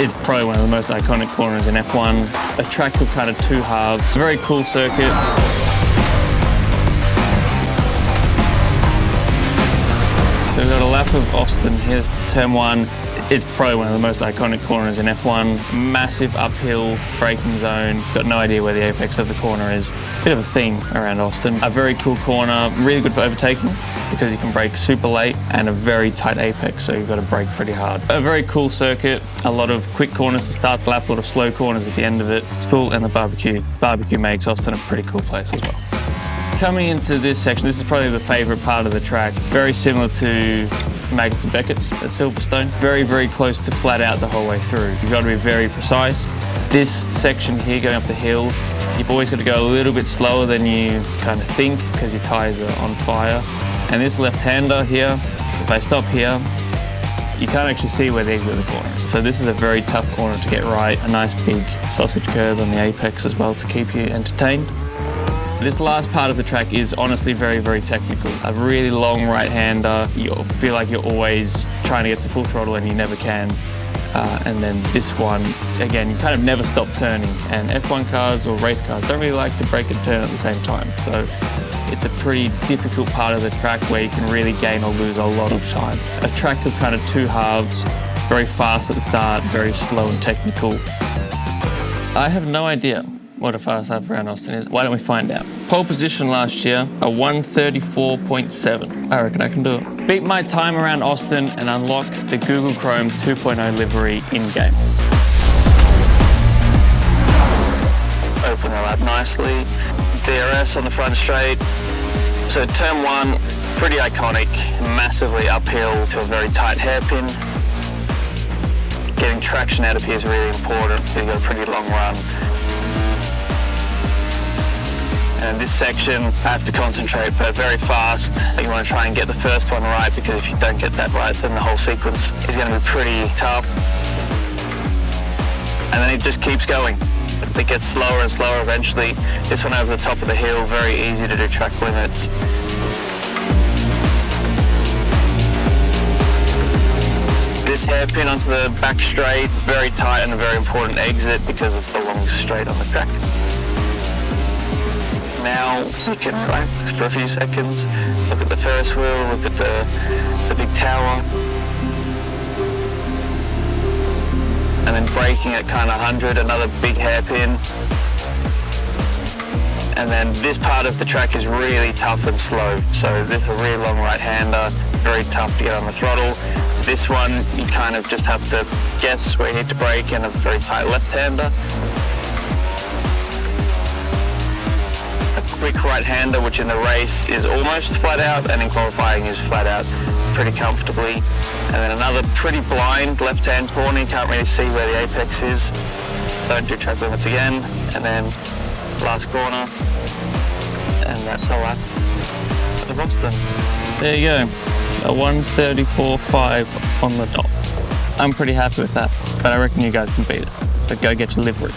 It's probably one of the most iconic corners in F1. A track of kind of two halves. It's a very cool circuit. So we've got a lap of Austin. Here's turn one. It's probably one of the most iconic corners in F1. Massive uphill braking zone. Got no idea where the apex of the corner is. Bit of a theme around Austin. A very cool corner, really good for overtaking because you can brake super late, and a very tight apex, so you've got to brake pretty hard. A very cool circuit. A lot of quick corners to start the lap, a lot of slow corners at the end of it. It's cool, and the barbecue makes Austin a pretty cool place as well. Coming into this section, this is probably the favourite part of the track. Very similar to Maggots and Beckett's at Silverstone. Very, very close to flat out the whole way through. You've got to be very precise. This section here going up the hill, you've always got to go a little bit slower than you kind of think because your tyres are on fire. And this left-hander here, if I stop here, you can't actually see where the exit of the corner is. So this is a very tough corner to get right. A nice big sausage curve on the apex as well to keep you entertained. This last part of the track is honestly very, very technical. A really long right-hander. You feel like you're always trying to get to full throttle and you never can. And then this one, again, you kind of never stop turning. And F1 cars or race cars don't really like to brake and turn at the same time. So it's a pretty difficult part of the track where you can really gain or lose a lot of time. A track of kind of two halves, very fast at the start, very slow and technical. I have no idea what a fast lap around Austin is. Why don't we find out? Pole position last year, a 1:34.7. I reckon I can do it. Beat my time around Austin and unlock the Google Chrome 2.0 livery in-game. Open the lap nicely. DRS on the front straight. So turn one, pretty iconic, massively uphill to a very tight hairpin. Getting traction out of here is really important. You've got a pretty long run. And this section, I have to concentrate, but very fast. You want to try and get the first one right, because if you don't get that right, then the whole sequence is going to be pretty tough. And then it just keeps going. It gets slower and slower eventually. This one over the top of the hill, very easy to do track limits. This hairpin onto the back straight, very tight and a very important exit because it's the longest straight on the track. Now you can relax for a few seconds, look at the Ferris wheel, look at the big tower. And then braking at kind of 100, another big hairpin. And then this part of the track is really tough and slow. So this is a really long right-hander, very tough to get on the throttle. This one, you kind of just have to guess where you need to brake, and a very tight left-hander. A quick right-hander, which in the race is almost flat out, and in qualifying is flat out pretty comfortably. And then another pretty blind left-hand corner, you can't really see where the apex is. Don't do track limits again. And then last corner, and that's a lap of Austin. There you go, a 1:34.5 on the dot. I'm pretty happy with that, but I reckon you guys can beat it. So go get your livery.